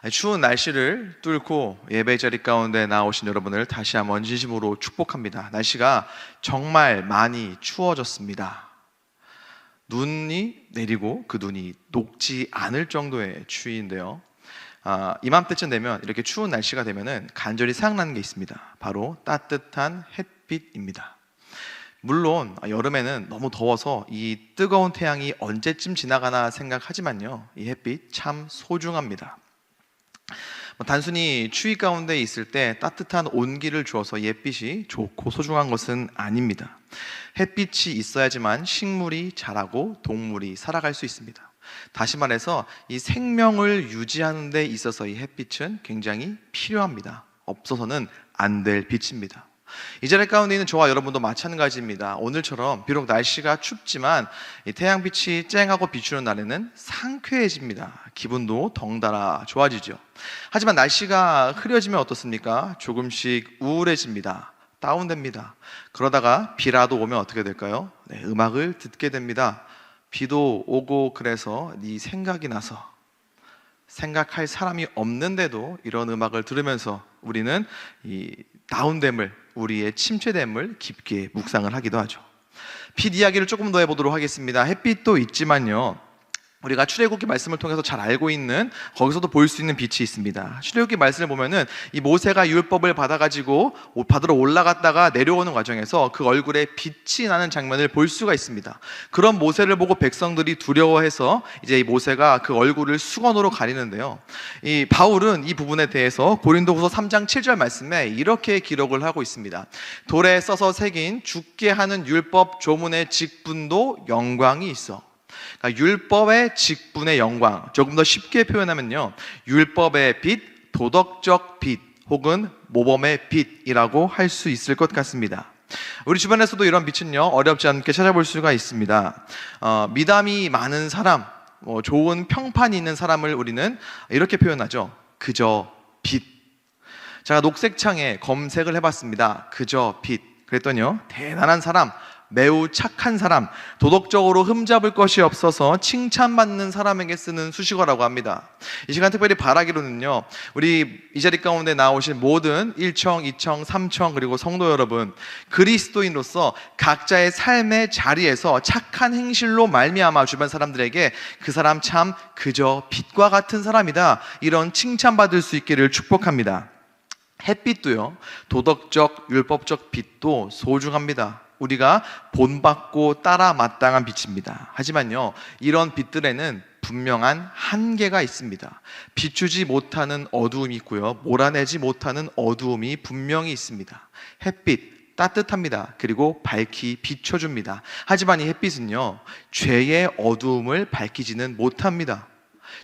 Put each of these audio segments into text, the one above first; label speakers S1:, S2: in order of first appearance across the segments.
S1: 추운 날씨를 뚫고 예배 자리 가운데 나오신 여러분을 다시 한번 진심으로 축복합니다. 날씨가 정말 많이 추워졌습니다. 눈이 내리고 그 눈이 녹지 않을 정도의 추위인데요. 이맘때쯤 되면, 이렇게 추운 날씨가 되면은 간절히 생각나는 게 있습니다. 바로 따뜻한 햇빛입니다. 물론 여름에는 너무 더워서 이 뜨거운 태양이 언제쯤 지나가나 생각하지만요, 이 햇빛 참 소중합니다. 단순히 추위 가운데 있을 때 따뜻한 온기를 주어서 이 햇빛이 좋고 소중한 것은 아닙니다. 햇빛이 있어야지만 식물이 자라고 동물이 살아갈 수 있습니다. 다시 말해서 이 생명을 유지하는 데 있어서 이 햇빛은 굉장히 필요합니다. 없어서는 안 될 빛입니다. 이 자리 가운데 있는 저와 여러분도 마찬가지입니다. 오늘처럼 비록 날씨가 춥지만 이 태양빛이 쨍하고 비추는 날에는 상쾌해집니다. 기분도 덩달아 좋아지죠. 하지만 날씨가 흐려지면 어떻습니까? 조금씩 우울해집니다. 다운됩니다. 그러다가 비라도 오면 어떻게 될까요? 음악을 듣게 됩니다. 비도 오고, 그래서 네 생각이 나서 생각할 사람이 없는데도 이런 음악을 들으면서 우리는 이 다운됨을, 우리의 침체됨을 깊게 묵상을 하기도 하죠. 빛 이야기를 조금 더 해보도록 하겠습니다. 햇빛도 있지만요, 우리가 출애굽기 말씀을 통해서 잘 알고 있는, 거기서도 볼 수 있는 빛이 있습니다. 출애굽기 말씀을 보면은 이 모세가 율법을 받아가지고 받으러 올라갔다가 내려오는 과정에서 그 얼굴에 빛이 나는 장면을 볼 수가 있습니다. 그런 모세를 보고 백성들이 두려워해서 이제 이 모세가 그 얼굴을 수건으로 가리는데요, 이 바울은 이 부분에 대해서 고린도후서 3장 7절 말씀에 이렇게 기록을 하고 있습니다. 돌에 써서 새긴 죽게 하는 율법 조문의 직분도 영광이 있어. 그러니까 율법의 직분의 영광, 조금 더 쉽게 표현하면요, 율법의 빛, 도덕적 빛, 혹은 모범의 빛이라고 할 수 있을 것 같습니다. 우리 주변에서도 이런 빛은요, 어렵지 않게 찾아볼 수가 있습니다. 미담이 많은 사람, 좋은 평판이 있는 사람을 우리는 이렇게 표현하죠. 그저 빛. 제가 녹색창에 검색을 해봤습니다. 그저 빛. 그랬더니요, 대단한 사람, 매우 착한 사람, 도덕적으로 흠잡을 것이 없어서 칭찬받는 사람에게 쓰는 수식어라고 합니다. 이 시간 특별히 바라기로는요, 우리 이 자리 가운데 나오신 모든 1청, 2청, 3청, 그리고 성도 여러분, 그리스도인으로서 각자의 삶의 자리에서 착한 행실로 말미암아 주변 사람들에게 그 사람 참 그저 빛과 같은 사람이다, 이런 칭찬받을 수 있기를 축복합니다. 햇빛도요, 도덕적, 율법적 빛도 소중합니다. 우리가 본받고 따라 마땅한 빛입니다. 하지만요, 이런 빛들에는 분명한 한계가 있습니다. 비추지 못하는 어두움이 있고요, 몰아내지 못하는 어두움이 분명히 있습니다. 햇빛 따뜻합니다. 그리고 밝히 비춰줍니다. 하지만 이 햇빛은요, 죄의 어두움을 밝히지는 못합니다.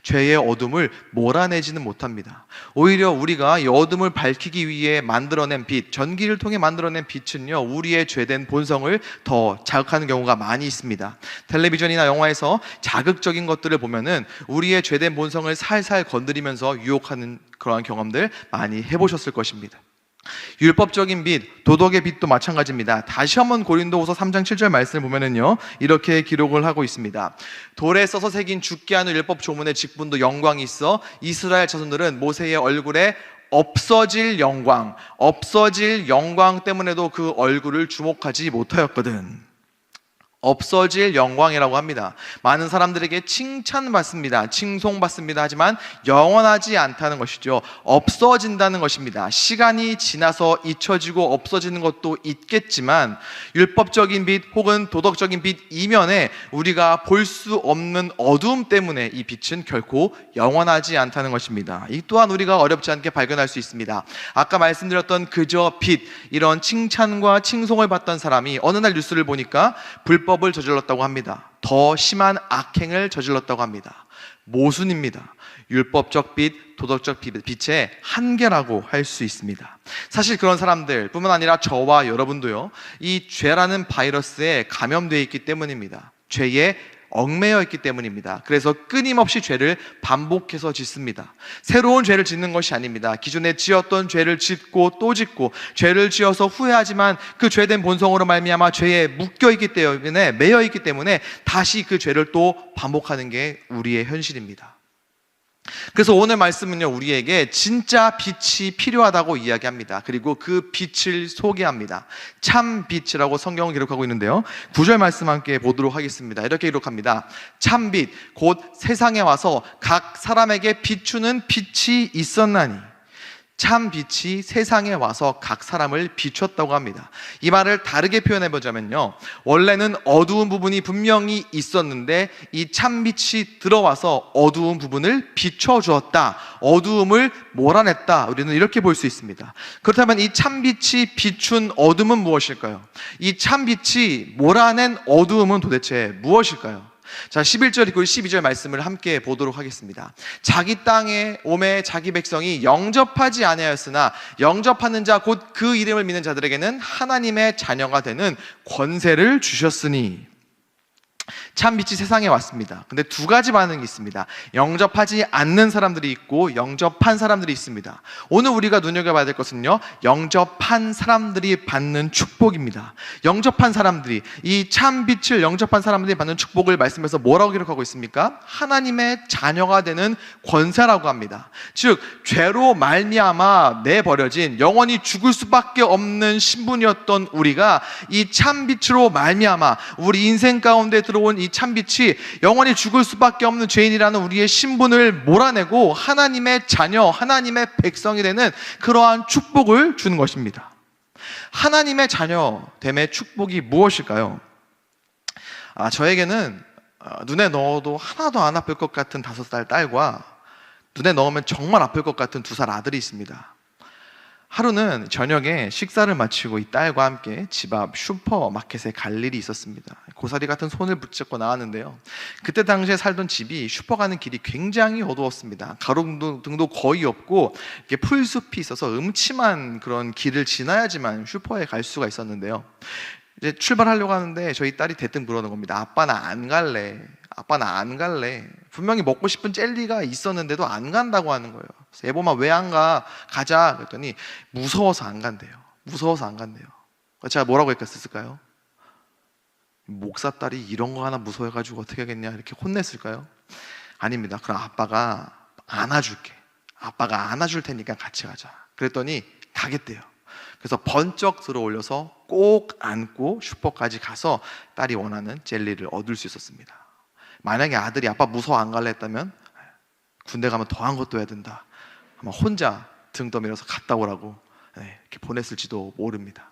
S1: 죄의 어둠을 몰아내지는 못합니다. 오히려 우리가 이 어둠을 밝히기 위해 만들어낸 빛, 전기를 통해 만들어낸 빛은요, 우리의 죄된 본성을 더 자극하는 경우가 많이 있습니다. 텔레비전이나 영화에서 자극적인 것들을 보면은 우리의 죄된 본성을 살살 건드리면서 유혹하는 그러한 경험들 많이 해보셨을 것입니다. 율법적인 빛, 도덕의 빛도 마찬가지입니다. 다시 한번 고린도후서 3장 7절 말씀을 보면은요, 이렇게 기록을 하고 있습니다. 돌에 써서 새긴 죽게 하는 율법 조문의 직분도 영광이 있어 이스라엘 자손들은 모세의 얼굴에 없어질 영광 때문에도 그 얼굴을 주목하지 못하였거든. 없어질 영광이라고 합니다. 많은 사람들에게 칭찬받습니다. 칭송받습니다. 하지만 영원하지 않다는 것이죠. 없어진다는 것입니다. 시간이 지나서 잊혀지고 없어지는 것도 있겠지만 율법적인 빛 혹은 도덕적인 빛 이면에 우리가 볼 수 없는 어두움 때문에 이 빛은 결코 영원하지 않다는 것입니다. 이 또한 우리가 어렵지 않게 발견할 수 있습니다. 아까 말씀드렸던 그저 빛, 이런 칭찬과 칭송을 받던 사람이 어느 날 뉴스를 보니까 불법을 저질렀다고 합니다. 더 심한 악행을 저질렀다고 합니다. 모순입니다. 율법적 빛, 도덕적 빛의 한계라고 할 수 있습니다. 사실 그런 사람들 뿐만 아니라 저와 여러분도요, 이 죄라는 바이러스에 감염되어 있기 때문입니다. 죄에 얽매여 있기 때문입니다. 그래서 끊임없이 죄를 반복해서 짓습니다. 새로운 죄를 짓는 것이 아닙니다. 기존에 지었던 죄를 짓고 또 짓고, 죄를 지어서 후회하지만 그 죄된 본성으로 말미암아 죄에 묶여있기 때문에, 매여있기 때문에 다시 그 죄를 또 반복하는 게 우리의 현실입니다. 그래서 오늘 말씀은요, 우리에게 진짜 빛이 필요하다고 이야기합니다. 그리고 그 빛을 소개합니다. 참 빛이라고 성경을 기록하고 있는데요, 9절 말씀 함께 보도록 하겠습니다. 이렇게 기록합니다. 참 빛, 곧 세상에 와서 각 사람에게 비추는 빛이 있었나니, 참 빛이 세상에 와서 각 사람을 비췄다고 합니다. 이 말을 다르게 표현해 보자면요, 원래는 어두운 부분이 분명히 있었는데 이 참 빛이 들어와서 어두운 부분을 비춰주었다, 어두움을 몰아냈다, 우리는 이렇게 볼 수 있습니다. 그렇다면 이 참 빛이 비춘 어둠은 무엇일까요? 이 참 빛이 몰아낸 어두움은 도대체 무엇일까요? 자, 11절 그리고 12절 말씀을 함께 보도록 하겠습니다. 자기 땅에 오매 자기 백성이 영접하지 아니하였으나 영접하는 자 곧 그 이름을 믿는 자들에게는 하나님의 자녀가 되는 권세를 주셨으니. 참 빛이 세상에 왔습니다. 근데 두 가지 반응이 있습니다. 영접하지 않는 사람들이 있고 영접한 사람들이 있습니다. 오늘 우리가 눈여겨봐야 될 것은요, 영접한 사람들이 받는 축복입니다. 영접한 사람들이, 이 참 빛을 영접한 사람들이 받는 축복을 말씀에서 뭐라고 기록하고 있습니까? 하나님의 자녀가 되는 권세라고 합니다. 즉, 죄로 말미암아 내버려진 영원히 죽을 수밖에 없는 신분이었던 우리가 이 참 빛으로 말미암아 우리 인생 가운데 들어온 이 참빛이 영원히 죽을 수밖에 없는 죄인이라는 우리의 신분을 몰아내고 하나님의 자녀, 하나님의 백성이 되는 그러한 축복을 주는 것입니다. 하나님의 자녀됨의 축복이 무엇일까요? 저에게는 눈에 넣어도 하나도 안 아플 것 같은 5살 딸과 눈에 넣으면 정말 아플 것 같은 2살 아들이 있습니다. 하루는 저녁에 식사를 마치고 이 딸과 함께 집 앞 슈퍼마켓에 갈 일이 있었습니다. 고사리 같은 손을 붙잡고 나왔는데요, 그때 당시에 살던 집이 슈퍼 가는 길이 굉장히 어두웠습니다. 가로등도 거의 없고 이렇게 풀숲이 있어서 음침한 그런 길을 지나야지만 슈퍼에 갈 수가 있었는데요, 이제 출발하려고 하는데 저희 딸이 대뜸 그러는 겁니다. 아빠 나 안 갈래. 아빠 나 안 갈래. 분명히 먹고 싶은 젤리가 있었는데도 안 간다고 하는 거예요. 그래서 여보마 왜 안 가? 가자. 그랬더니 무서워서 안 간대요. 무서워서 안 간대요. 제가 뭐라고 했을까요? 목사 딸이 이런 거 하나 무서워해가지고 어떻게 하겠냐 이렇게 혼냈을까요? 아닙니다. 그럼 아빠가 안아줄게. 아빠가 안아줄 테니까 같이 가자. 그랬더니 가겠대요. 그래서 번쩍 들어 올려서 꼭 안고 슈퍼까지 가서 딸이 원하는 젤리를 얻을 수 있었습니다. 만약에 아들이 아빠 무서워 안 갈래 했다면 군대 가면 더한 것도 해야 된다, 아마 혼자 등 떠밀어서 갔다 오라고 이렇게 보냈을지도 모릅니다.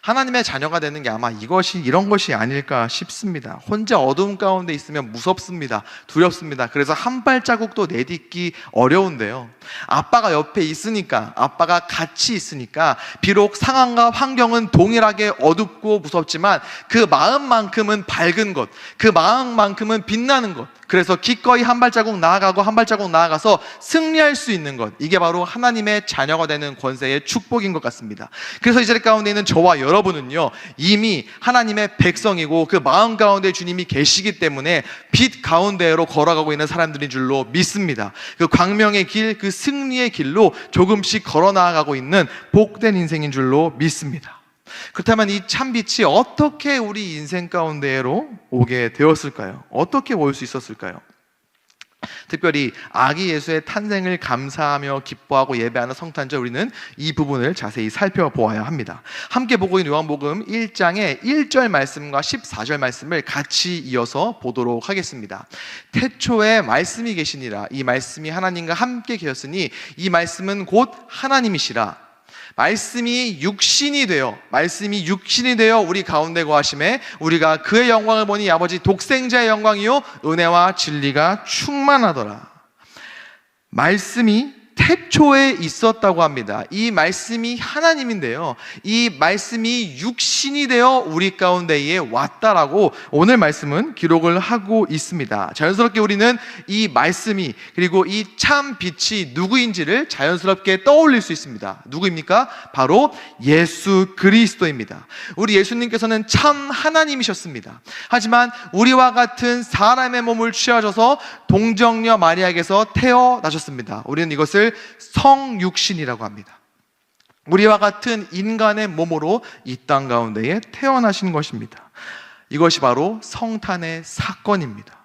S1: 하나님의 자녀가 되는 게 아마 이런 것이 아닐까 싶습니다. 혼자 어두움 가운데 있으면 무섭습니다. 두렵습니다. 그래서 한 발자국도 내딛기 어려운데요, 아빠가 옆에 있으니까, 아빠가 같이 있으니까 비록 상황과 환경은 동일하게 어둡고 무섭지만 그 마음만큼은 밝은 것, 그 마음만큼은 빛나는 것, 그래서 기꺼이 한 발자국 나아가고 한 발자국 나아가서 승리할 수 있는 것, 이게 바로 하나님의 자녀가 되는 권세의 축복인 것 같습니다. 그래서 이 자리 가운데 있는 저와 여러분은요, 이미 하나님의 백성이고 그 마음 가운데 주님이 계시기 때문에 빛 가운데로 걸어가고 있는 사람들인 줄로 믿습니다. 그 광명의 길, 그 승리의 길로 조금씩 걸어 나아가고 있는 복된 인생인 줄로 믿습니다. 그렇다면 이 참빛이 어떻게 우리 인생 가운데로 오게 되었을까요? 어떻게 올 수 있었을까요? 특별히 아기 예수의 탄생을 감사하며 기뻐하고 예배하는 성탄절, 우리는 이 부분을 자세히 살펴보아야 합니다. 함께 보고 있는 요한복음 1장의 1절 말씀과 14절 말씀을 같이 이어서 보도록 하겠습니다. 태초에 말씀이 계시니라. 이 말씀이 하나님과 함께 계셨으니 이 말씀은 곧 하나님이시라. 말씀이 육신이 되어 우리 가운데 거하심에 우리가 그의 영광을 보니 아버지 독생자의 영광이요 은혜와 진리가 충만하더라. 말씀이 태초에 있었다고 합니다. 이 말씀이 하나님인데요, 이 말씀이 육신이 되어 우리 가운데에 왔다라고 오늘 말씀은 기록을 하고 있습니다. 자연스럽게 우리는 이 말씀이, 그리고 이 참 빛이 누구인지를 자연스럽게 떠올릴 수 있습니다. 누구입니까? 바로 예수 그리스도입니다. 우리 예수님께서는 참 하나님이셨습니다. 하지만 우리와 같은 사람의 몸을 취하셔서 동정녀 마리아에게서 태어나셨습니다. 우리는 이것을 성육신이라고 합니다. 우리와 같은 인간의 몸으로 이 땅 가운데에 태어나신 것입니다. 이것이 바로 성탄의 사건입니다.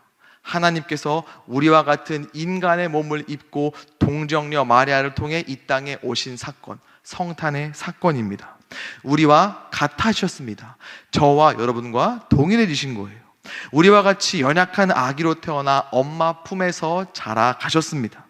S1: 하나님께서 우리와 같은 인간의 몸을 입고 동정녀 마리아를 통해 이 땅에 오신 사건, 성탄의 사건입니다. 우리와 같아지셨습니다. 저와 여러분과 동일해지신 거예요. 우리와 같이 연약한 아기로 태어나 엄마 품에서 자라가셨습니다.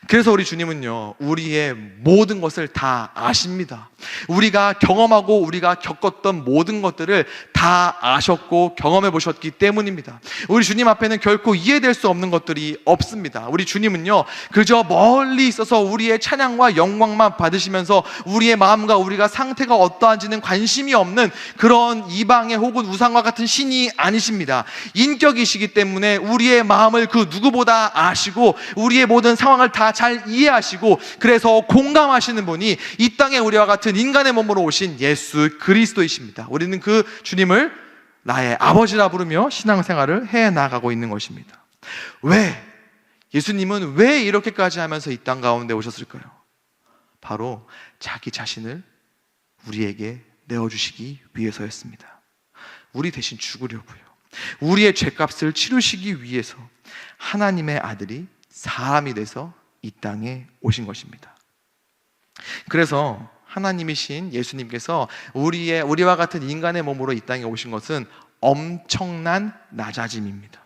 S1: 그래서 우리 주님은요, 우리의 모든 것을 다 아십니다. 우리가 경험하고 우리가 겪었던 모든 것들을 다 아셨고 경험해 보셨기 때문입니다. 우리 주님 앞에는 결코 이해될 수 없는 것들이 없습니다. 우리 주님은요, 그저 멀리 있어서 우리의 찬양과 영광만 받으시면서 우리의 마음과 우리가 상태가 어떠한지는 관심이 없는 그런 이방의 혹은 우상과 같은 신이 아니십니다. 인격이시기 때문에 우리의 마음을 그 누구보다 아시고 우리의 모든 상황을 다 잘 이해하시고 그래서 공감하시는 분이 이 땅에 우리와 같은 인간의 몸으로 오신 예수 그리스도이십니다. 우리는 그 주님을 나의 아버지라 부르며 신앙생활을 해나가고 있는 것입니다. 예수님은 왜 이렇게까지 하면서 이 땅 가운데 오셨을까요? 바로 자기 자신을 우리에게 내어주시기 위해서였습니다. 우리 대신 죽으려고요. 우리의 죄값을 치르시기 위해서 하나님의 아들이 사람이 돼서 이 땅에 오신 것입니다. 그래서 하나님이신 예수님께서 우리와 같은 인간의 몸으로 이 땅에 오신 것은 엄청난 낮아짐입니다.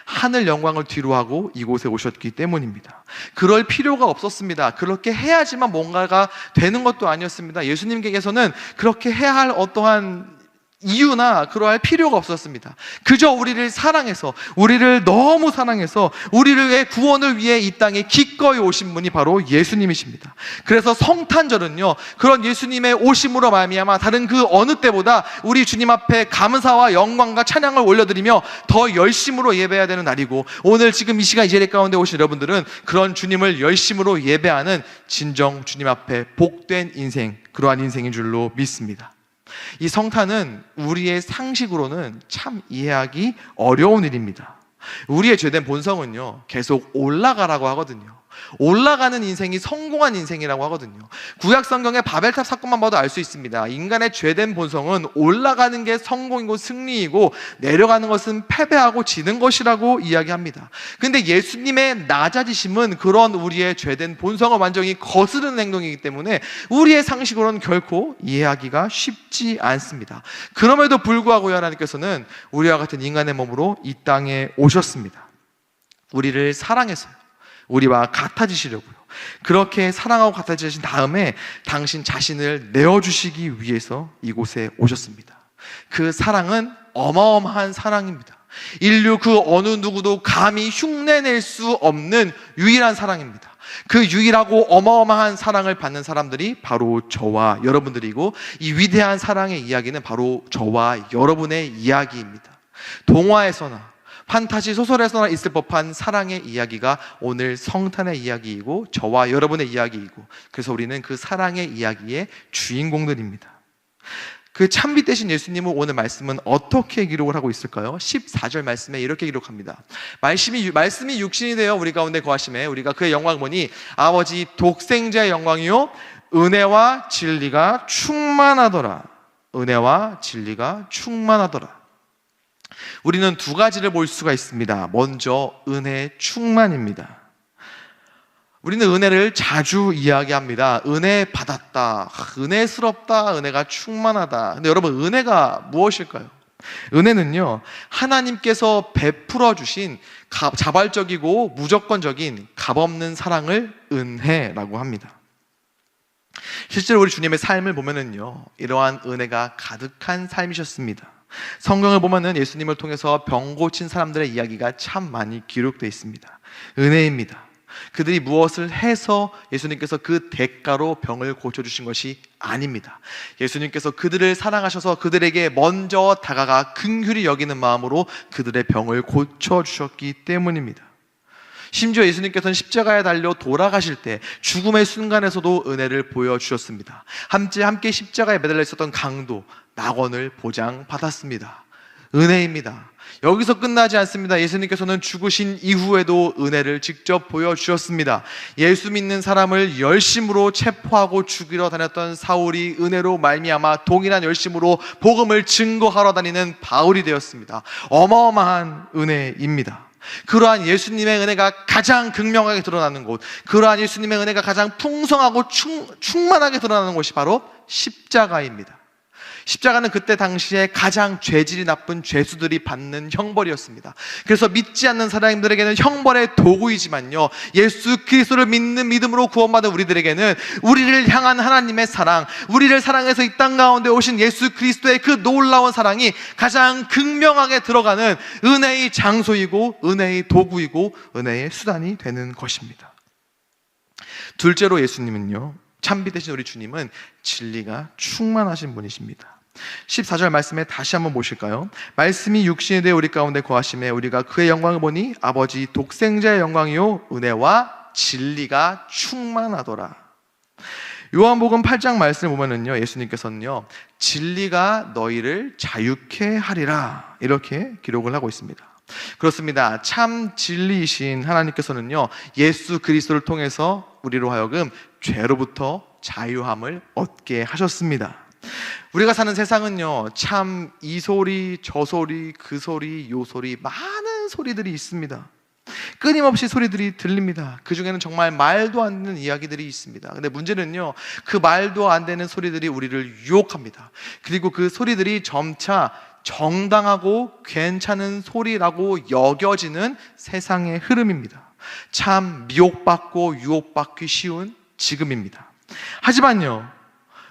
S1: 하늘 영광을 뒤로하고 이곳에 오셨기 때문입니다. 그럴 필요가 없었습니다. 그렇게 해야지만 뭔가가 되는 것도 아니었습니다. 예수님께서는 그렇게 해야 할 어떠한 이유나 그러할 필요가 없었습니다. 그저 우리를 사랑해서, 우리를 너무 사랑해서 우리의 구원을 위해 이 땅에 기꺼이 오신 분이 바로 예수님이십니다. 그래서 성탄절은요, 그런 예수님의 오심으로 말미암아 다른 그 어느 때보다 우리 주님 앞에 감사와 영광과 찬양을 올려드리며 더 열심으로 예배해야 되는 날이고, 오늘 지금 이 시간 이 자리 가운데 오신 여러분들은 그런 주님을 열심으로 예배하는 진정 주님 앞에 복된 인생, 그러한 인생인 줄로 믿습니다. 이 성탄은 우리의 상식으로는 참 이해하기 어려운 일입니다. 우리의 죄된 본성은요, 계속 올라가라고 하거든요. 올라가는 인생이 성공한 인생이라고 하거든요. 구약 성경의 바벨탑 사건만 봐도 알 수 있습니다. 인간의 죄된 본성은 올라가는 게 성공이고 승리이고 내려가는 것은 패배하고 지는 것이라고 이야기합니다. 근데 예수님의 낮아지심은 그런 우리의 죄된 본성을 완전히 거스르는 행동이기 때문에 우리의 상식으로는 결코 이해하기가 쉽지 않습니다. 그럼에도 불구하고 하나님께서는 우리와 같은 인간의 몸으로 이 땅에 오셨습니다. 우리를 사랑해서요, 우리와 같아지시려고요. 그렇게 사랑하고 같아지신 다음에 당신 자신을 내어주시기 위해서 이곳에 오셨습니다. 그 사랑은 어마어마한 사랑입니다. 인류 그 어느 누구도 감히 흉내낼 수 없는 유일한 사랑입니다. 그 유일하고 어마어마한 사랑을 받는 사람들이 바로 저와 여러분들이고, 이 위대한 사랑의 이야기는 바로 저와 여러분의 이야기입니다. 동화에서나 판타지 소설에서나 있을 법한 사랑의 이야기가 오늘 성탄의 이야기이고 저와 여러분의 이야기이고, 그래서 우리는 그 사랑의 이야기의 주인공들입니다. 그 참빛 되신 예수님은 오늘 말씀은 어떻게 기록을 하고 있을까요? 14절 말씀에 이렇게 기록합니다. 말씀이 육신이 되어 우리 가운데 거하심에 우리가 그의 영광을 보니 아버지 독생자의 영광이요 은혜와 진리가 충만하더라. 은혜와 진리가 충만하더라. 우리는 두 가지를 볼 수가 있습니다. 먼저 은혜 충만입니다. 우리는 은혜를 자주 이야기합니다. 은혜 받았다, 은혜스럽다, 은혜가 충만하다. 근데 여러분, 은혜가 무엇일까요? 은혜는요, 하나님께서 베풀어 주신 자발적이고 무조건적인 값없는 사랑을 은혜라고 합니다. 실제로 우리 주님의 삶을 보면은요, 이러한 은혜가 가득한 삶이셨습니다. 성경을 보면은 예수님을 통해서 병 고친 사람들의 이야기가 참 많이 기록되어 있습니다. 은혜입니다. 그들이 무엇을 해서 예수님께서 그 대가로 병을 고쳐주신 것이 아닙니다. 예수님께서 그들을 사랑하셔서 그들에게 먼저 다가가 긍휼히 여기는 마음으로 그들의 병을 고쳐주셨기 때문입니다. 심지어 예수님께서는 십자가에 달려 돌아가실 때 죽음의 순간에서도 은혜를 보여주셨습니다. 함께 십자가에 매달려 있었던 강도 나곤을 보장받았습니다. 은혜입니다. 여기서 끝나지 않습니다. 예수님께서는 죽으신 이후에도 은혜를 직접 보여주셨습니다. 예수 믿는 사람을 열심으로 체포하고 죽이러 다녔던 사울이 은혜로 말미암아 동일한 열심으로 복음을 증거하러 다니는 바울이 되었습니다. 어마어마한 은혜입니다. 그러한 예수님의 은혜가 가장 극명하게 드러나는 곳, 그러한 예수님의 은혜가 가장 풍성하고 충만하게 드러나는 곳이 바로 십자가입니다. 십자가는 그때 당시에 가장 죄질이 나쁜 죄수들이 받는 형벌이었습니다. 그래서 믿지 않는 사람들에게는 형벌의 도구이지만요, 예수 그리스도를 믿는 믿음으로 구원받은 우리들에게는 우리를 향한 하나님의 사랑, 우리를 사랑해서 이 땅 가운데 오신 예수 그리스도의 그 놀라운 사랑이 가장 극명하게 들어가는 은혜의 장소이고 은혜의 도구이고 은혜의 수단이 되는 것입니다. 둘째로 예수님은요, 참비 되신 우리 주님은 진리가 충만하신 분이십니다. 14절 말씀에 다시 한번 보실까요? 말씀이 육신이 되어 우리 가운데 거하심에 우리가 그의 영광을 보니 아버지 독생자의 영광이요 은혜와 진리가 충만하더라. 요한복음 8장 말씀을 보면은요, 예수님께서는요, 진리가 너희를 자유케 하리라 이렇게 기록을 하고 있습니다. 그렇습니다. 참 진리이신 하나님께서는요, 예수 그리스도를 통해서 우리로 하여금 죄로부터 자유함을 얻게 하셨습니다. 우리가 사는 세상은요, 참 이 소리 저 소리 그 소리 요 소리 많은 소리들이 있습니다. 끊임없이 소리들이 들립니다. 그 중에는 정말 말도 안 되는 이야기들이 있습니다. 근데 문제는요, 그 말도 안 되는 소리들이 우리를 유혹합니다. 그리고 그 소리들이 점차 정당하고 괜찮은 소리라고 여겨지는 세상의 흐름입니다. 참 미혹받고 유혹받기 쉬운 지금입니다. 하지만요,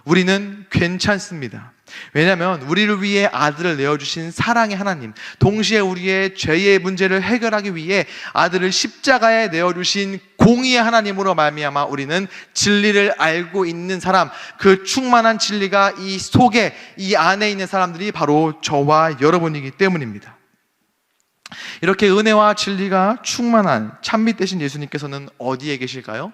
S1: 우리는 괜찮습니다. 왜냐하면 우리를 위해 아들을 내어주신 사랑의 하나님, 동시에 우리의 죄의 문제를 해결하기 위해 아들을 십자가에 내어주신 공의의 하나님으로 말미암아 우리는 진리를 알고 있는 사람, 그 충만한 진리가 이 속에, 이 안에 있는 사람들이 바로 저와 여러분이기 때문입니다. 이렇게 은혜와 진리가 충만한 참빛 되신 예수님께서는 어디에 계실까요?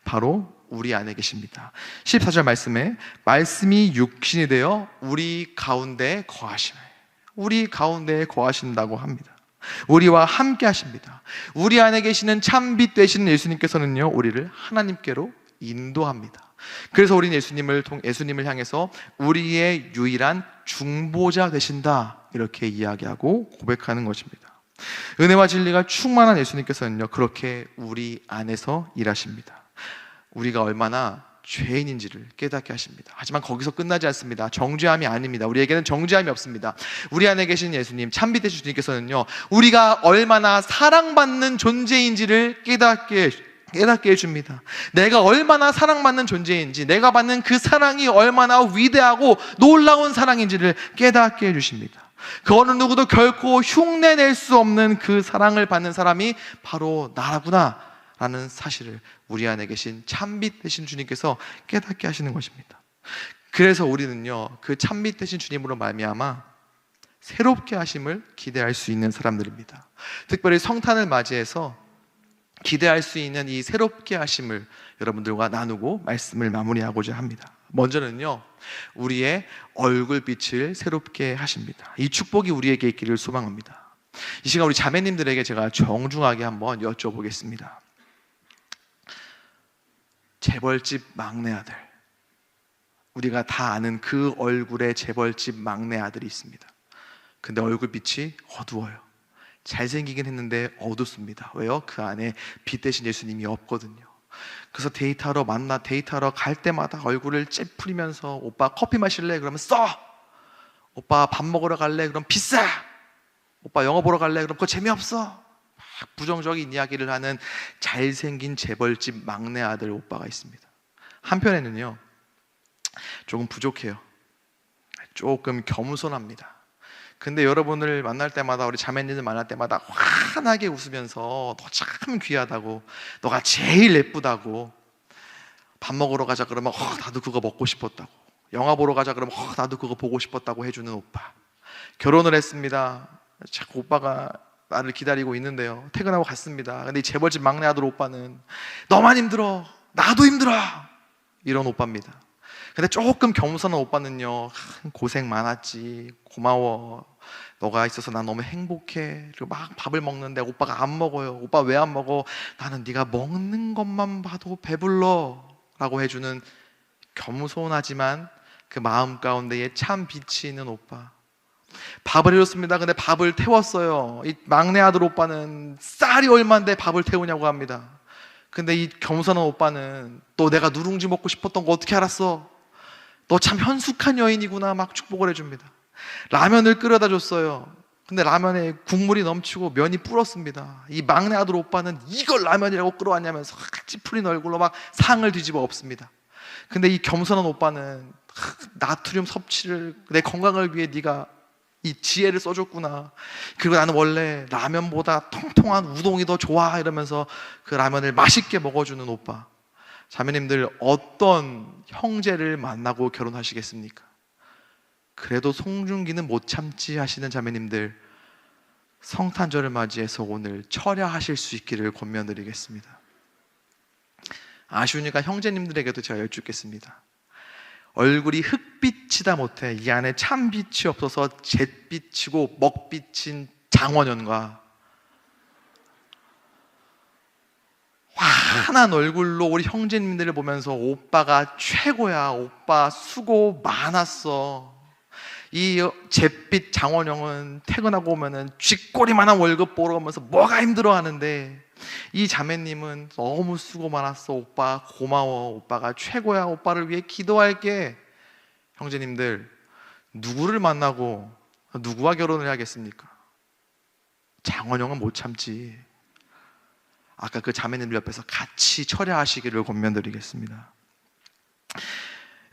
S1: 바로 우리 안에 계십니다. 14절 말씀에 말씀이 육신이 되어 우리 가운데 거하시네, 우리 가운데 거하신다고 합니다. 우리와 함께 하십니다. 우리 안에 계시는 참빛 되시는 예수님께서는요, 우리를 하나님께로 인도합니다. 그래서 우리는 예수님을 향해서 우리의 유일한 중보자 되신다 이렇게 이야기하고 고백하는 것입니다. 은혜와 진리가 충만한 예수님께서는요, 그렇게 우리 안에서 일하십니다. 우리가 얼마나 죄인인지를 깨닫게 하십니다. 하지만 거기서 끝나지 않습니다. 정죄함이 아닙니다. 우리에게는 정죄함이 없습니다. 우리 안에 계신 예수님, 참빛 되신 주님께서는요, 우리가 얼마나 사랑받는 존재인지를 깨닫게 해줍니다. 내가 얼마나 사랑받는 존재인지, 내가 받는 그 사랑이 얼마나 위대하고 놀라운 사랑인지를 깨닫게 해주십니다. 그 어느 누구도 결코 흉내낼 수 없는 그 사랑을 받는 사람이 바로 나라구나 라는 사실을 우리 안에 계신 참빛 되신 주님께서 깨닫게 하시는 것입니다. 그래서 우리는요, 그 참빛 되신 주님으로 말미암아 새롭게 하심을 기대할 수 있는 사람들입니다. 특별히 성탄을 맞이해서 기대할 수 있는 이 새롭게 하심을 여러분들과 나누고 말씀을 마무리하고자 합니다. 먼저는요, 우리의 얼굴빛을 새롭게 하십니다. 이 축복이 우리에게 있기를 소망합니다. 이 시간 우리 자매님들에게 제가 정중하게 한번 여쭤보겠습니다. 재벌집 막내 아들, 우리가 다 아는 그 얼굴의 재벌집 막내 아들이 있습니다. 근데 얼굴빛이 어두워요. 잘생기긴 했는데 어둡습니다. 왜요? 그 안에 빛 대신 예수님이 없거든요. 그래서 데이트하러 갈 때마다 얼굴을 찌푸리면서 오빠 커피 마실래? 그러면 써! 오빠 밥 먹으러 갈래? 그럼 비싸! 오빠 영화 보러 갈래? 그럼 그거 재미없어! 부정적인 이야기를 하는 잘생긴 재벌집 막내 아들 오빠가 있습니다. 한편에는요, 조금 부족해요. 조금 겸손합니다. 근데 여러분을 만날 때마다, 우리 자매님들 만날 때마다 환하게 웃으면서 너 참 귀하다고, 너가 제일 예쁘다고, 밥 먹으러 가자 그러면 나도 그거 먹고 싶었다고, 영화 보러 가자 그러면 나도 그거 보고 싶었다고 해주는 오빠. 결혼을 했습니다. 자꾸 오빠가 나를 기다리고 있는데요, 퇴근하고 갔습니다. 근데 이 재벌집 막내 아들 오빠는 너만 힘들어, 나도 힘들어, 이런 오빠입니다. 근데 조금 겸손한 오빠는요, 고생 많았지, 고마워, 너가 있어서 난 너무 행복해. 그리고 막 밥을 먹는데 오빠가 안 먹어요. 오빠 왜 안 먹어? 나는 네가 먹는 것만 봐도 배불러 라고 해주는 겸손하지만 그 마음 가운데에 참 빛이 있는 오빠. 밥을 해줬습니다. 근데 밥을 태웠어요. 이 막내 아들 오빠는 쌀이 얼만데 밥을 태우냐고 합니다. 근데 이 겸손한 오빠는 또 내가 누룽지 먹고 싶었던 거 어떻게 알았어? 너 참 현숙한 여인이구나 막 축복을 해줍니다. 라면을 끓여다 줬어요. 근데 라면에 국물이 넘치고 면이 불었습니다. 이 막내 아들 오빠는 이걸 라면이라고 끌어왔냐면서 찌푸린 얼굴로 막 상을 뒤집어 엎습니다. 근데 이 겸손한 오빠는 나트륨 섭취를 내 건강을 위해 네가 이 지혜를 써줬구나. 그리고 나는 원래 라면보다 통통한 우동이 더 좋아 이러면서 그 라면을 맛있게 먹어주는 오빠. 자매님들, 어떤 형제를 만나고 결혼하시겠습니까? 그래도 송중기는 못 참지 하시는 자매님들, 성탄절을 맞이해서 오늘 철야하실 수 있기를 권면드리겠습니다. 아쉬우니까 형제님들에게도 제가 여쭙겠습니다. 얼굴이 흑빛이다 못해 이 안에 참빛이 없어서 잿빛이고 먹빛인 장원연과 환한 얼굴로 우리 형제님들을 보면서 오빠가 최고야, 오빠 수고 많았어, 이 잿빛 장원영은 퇴근하고 오면은 쥐꼬리만한 월급 보러 오면서 뭐가 힘들어 하는데, 이 자매님은 너무 수고 많았어, 오빠 고마워, 오빠가 최고야, 오빠를 위해 기도할게. 형제님들, 누구를 만나고 누구와 결혼을 해야겠습니까? 장원영은 못 참지. 아까 그 자매님들 옆에서 같이 철야하시기를 권면드리겠습니다.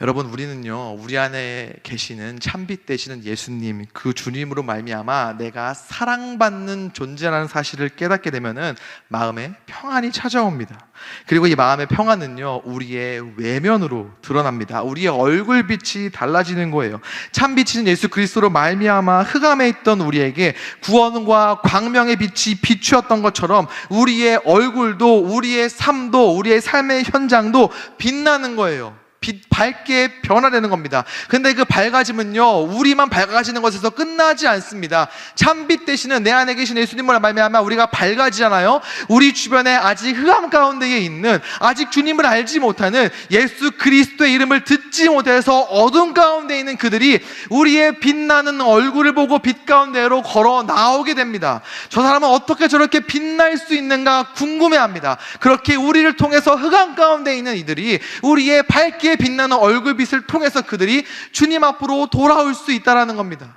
S1: 여러분, 우리는요, 우리 안에 계시는 참빛 되시는 예수님, 그 주님으로 말미암아 내가 사랑받는 존재라는 사실을 깨닫게 되면은 마음에 평안이 찾아옵니다. 그리고 이 마음의 평안은요, 우리의 외면으로 드러납니다. 우리의 얼굴빛이 달라지는 거예요. 참빛인 예수 그리스도로 말미암아 흑암에 있던 우리에게 구원과 광명의 빛이 비추었던 것처럼 우리의 얼굴도, 우리의 삶도, 우리의 삶의 현장도 빛나는 거예요. 밝게 변화되는 겁니다. 근데 그 밝아짐은요, 우리만 밝아지는 것에서 끝나지 않습니다. 참빛 되시는 내 안에 계신 예수님으로 말미암아 우리가 밝아지잖아요. 우리 주변에 아직 흑암 가운데에 있는, 아직 주님을 알지 못하는, 예수 그리스도의 이름을 듣지 못해서 어둠 가운데 있는 그들이 우리의 빛나는 얼굴을 보고 빛 가운데로 걸어 나오게 됩니다. 저 사람은 어떻게 저렇게 빛날 수 있는가 궁금해합니다. 그렇게 우리를 통해서 흑암 가운데 있는 이들이 우리의 밝게 빛나는 얼굴빛을 통해서 그들이 주님 앞으로 돌아올 수 있다는 겁니다.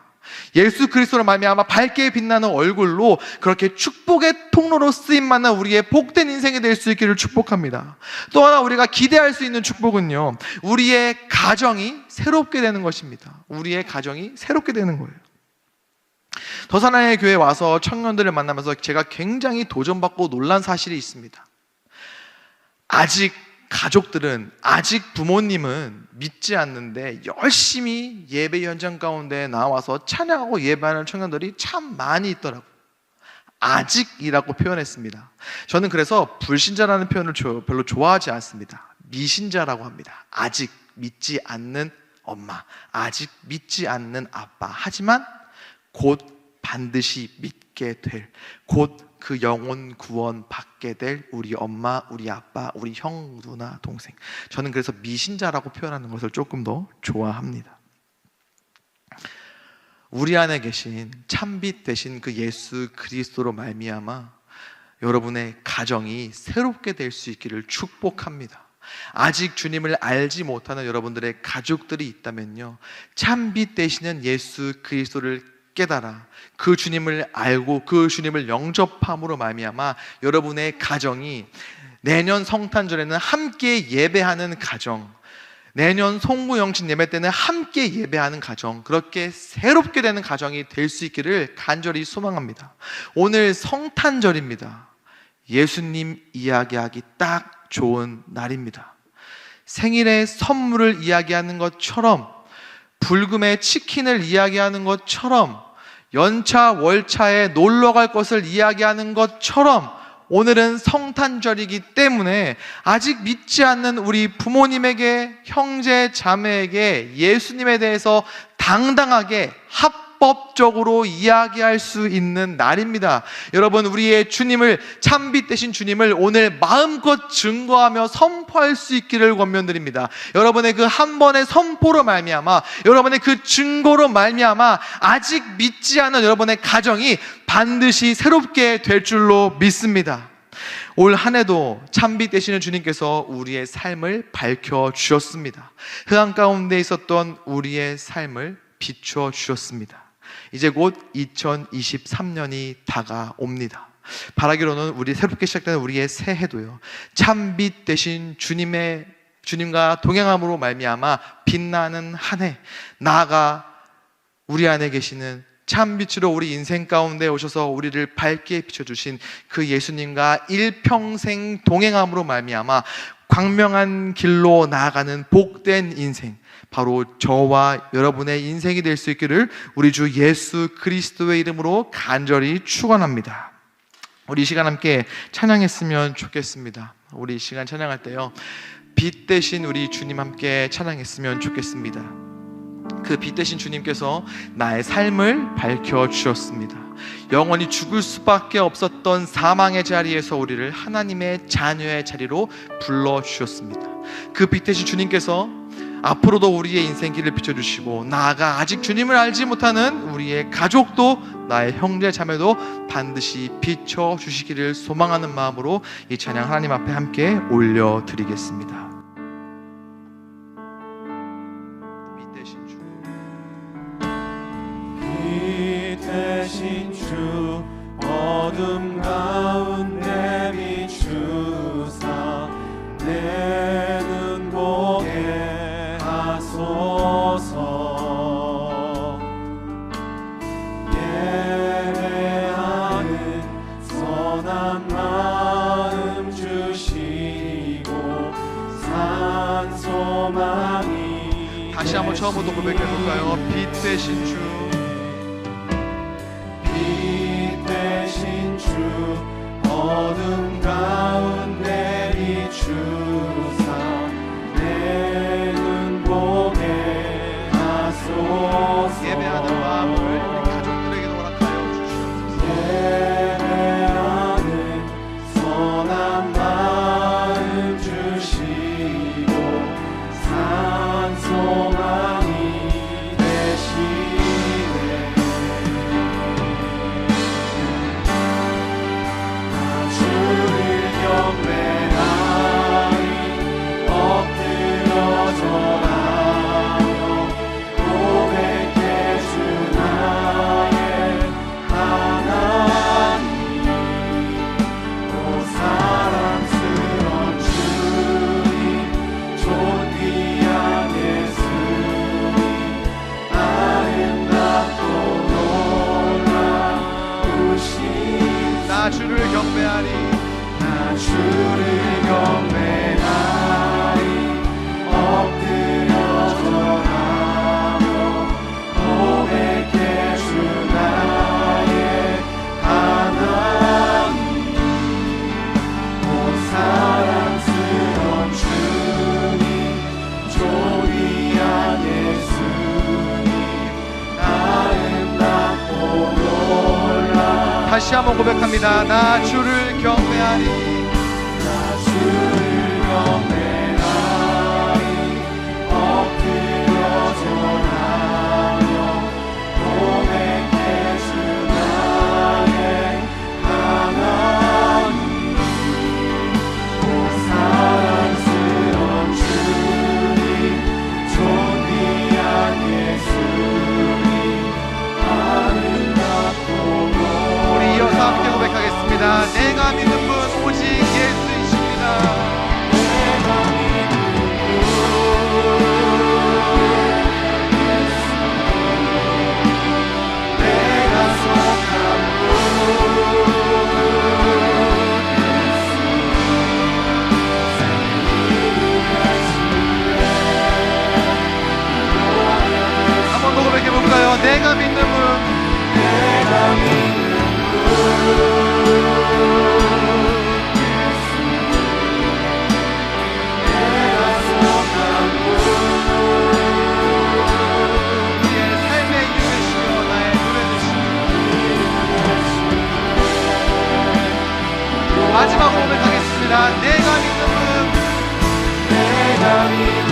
S1: 예수 그리스도로 말미암아 밝게 빛나는 얼굴로 그렇게 축복의 통로로 쓰임받는 우리의 복된 인생이 될 수 있기를 축복합니다. 또 하나 우리가 기대할 수 있는 축복은요, 우리의 가정이 새롭게 되는 것입니다. 우리의 가정이 새롭게 되는 거예요. 더사나의 교회에 와서 청년들을 만나면서 제가 굉장히 도전받고 놀란 사실이 있습니다. 아직 가족들은, 아직 부모님은 믿지 않는데 열심히 예배 현장 가운데 나와서 찬양하고 예배하는 청년들이 참 많이 있더라고요. 아직이라고 표현했습니다. 저는 그래서 불신자라는 표현을 별로 좋아하지 않습니다. 미신자라고 합니다. 아직 믿지 않는 엄마, 아직 믿지 않는 아빠, 하지만 곧 반드시 믿게 될, 곧 그 영혼 구원 받게 될 우리 엄마, 우리 아빠, 우리 형, 누나, 동생. 저는 그래서 미신자라고 표현하는 것을 조금 더 좋아합니다. 우리 안에 계신 참빛 되신 그 예수 그리스도로 말미암아 여러분의 가정이 새롭게 될 수 있기를 축복합니다. 아직 주님을 알지 못하는 여러분들의 가족들이 있다면요, 참빛 되시는 예수 그리스도를 깨달아 그 주님을 알고 그 주님을 영접함으로 말미암아 여러분의 가정이 내년 성탄절에는 함께 예배하는 가정, 내년 송구영신 예배 때는 함께 예배하는 가정, 그렇게 새롭게 되는 가정이 될 수 있기를 간절히 소망합니다. 오늘 성탄절입니다. 예수님 이야기하기 딱 좋은 날입니다. 생일의 선물을 이야기하는 것처럼, 불금의 치킨을 이야기하는 것처럼, 연차 월차에 놀러갈 것을 이야기하는 것처럼 오늘은 성탄절이기 때문에 아직 믿지 않는 우리 부모님에게, 형제 자매에게 예수님에 대해서 당당하게 합법적으로 이야기할 수 있는 날입니다. 여러분, 우리의 주님을, 참빛 되신 주님을 오늘 마음껏 증거하며 선포할 수 있기를 권면드립니다. 여러분의 그 한 번의 선포로 말미암아, 여러분의 그 증거로 말미암아 아직 믿지 않은 여러분의 가정이 반드시 새롭게 될 줄로 믿습니다. 올 한 해도 참빛 되시는 주님께서 우리의 삶을 밝혀주셨습니다. 흑암 가운데 있었던 우리의 삶을 비춰주셨습니다. 이제 곧 2023년이 다가옵니다. 바라기로는 우리 새롭게 시작되는 우리의 새해도요, 참빛 되신 주님과 동행함으로 말미암아 빛나는 한 해, 나아가 우리 안에 계시는 참빛으로 우리 인생 가운데 오셔서 우리를 밝게 비춰주신 그 예수님과 일평생 동행함으로 말미암아 광명한 길로 나아가는 복된 인생, 바로 저와 여러분의 인생이 될 수 있기를 우리 주 예수 그리스도의 이름으로 간절히 축원합니다. 우리 이 시간 함께 찬양했으면 좋겠습니다. 우리 이 시간 찬양할 때요, 빛 대신 우리 주님 함께 찬양했으면 좋겠습니다. 그 빛 대신 주님께서 나의 삶을 밝혀주셨습니다. 영원히 죽을 수밖에 없었던 사망의 자리에서 우리를 하나님의 자녀의 자리로 불러주셨습니다. 그 빛 대신 주님께서 앞으로도 우리의 인생 길을 비춰주시고, 나아가 아직 주님을 알지 못하는 우리의 가족도, 나의 형제 자매도 반드시 비춰주시기를 소망하는 마음으로 이 찬양 하나님 앞에 함께 올려드리겠습니다.
S2: 대신 주 어둠 가운데 비추사 내 눈 보게 하소서. 예배하는 선한 마음 주시고 산 소망이
S1: 다시 한번 처음부터 고백해볼까요? 빛 대신 주,
S2: 대신 주 어둠 가운데 비추사 내 눈 보게 하소서.
S1: 예배하는 마음을 우리 가족들에게도 허락하여 주시옵소서.
S2: 예배하는 선한 마음 주시고 산 소망이 되시네. 주를 경배하리 엎드려 절하며 고백해 주 나의 하나님. 오 사랑스러운 주님, 존귀한 예수님, 아름답고 놀라우신
S1: 나 주를 경배하리,
S2: 나 주를 경배하리 엎드려 절하며 고백해 주 나의 하나님. 오 사랑스러운 주님, 존귀한 예수님, 아름답고 놀라.
S1: 다시 한번 고백합니다. 나 주를 경배하리,
S2: 나 주를 경배하리 엎드려 절하며 고백해 주 나의 하나님. 오 사랑스러운 주님, 존귀한 예수님, 아름답고
S1: 우리 이어서 함께 고백하겠습니다. 내가 믿는 분 오직 예수이십니다.
S2: 내가
S1: 마지막으로 고백하겠습니다. 내가 믿는 분,
S2: 내가 믿는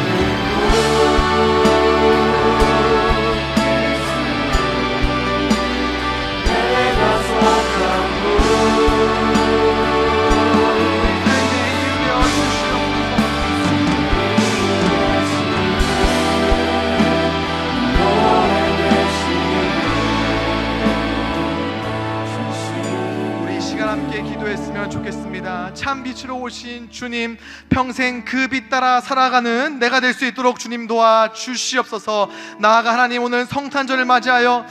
S1: 함께 기도했으면 좋겠습니다. 참 빛으로 오신 주님, 평생 그 빛 따라 살아가는 내가 될 수 있도록 주님 도와 주시옵소서. 나아가 하나님, 오늘 성탄절을 맞이하여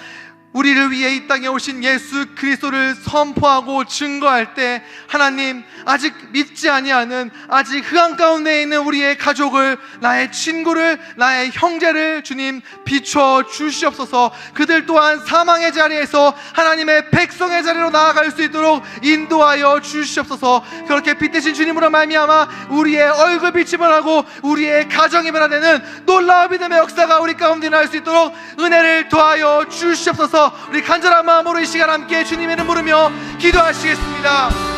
S1: 우리를 위해 이 땅에 오신 예수 그리스도를 선포하고 증거할 때 하나님, 아직 믿지 아니하는, 아직 흑암 가운데 있는 우리의 가족을, 나의 친구를, 나의 형제를 주님 비춰 주시옵소서. 그들 또한 사망의 자리에서 하나님의 백성의 자리로 나아갈 수 있도록 인도하여 주시옵소서. 그렇게 빛 대신 주님으로 말미암아 우리의 얼굴 빛이 변하고 우리의 가정이 변화되는 놀라운 믿음의 역사가 우리 가운데 날 수 있도록 은혜를 더하여 주시옵소서. 우리 간절한 마음으로 이 시간 함께 주님의 이름 부르며 기도하시겠습니다.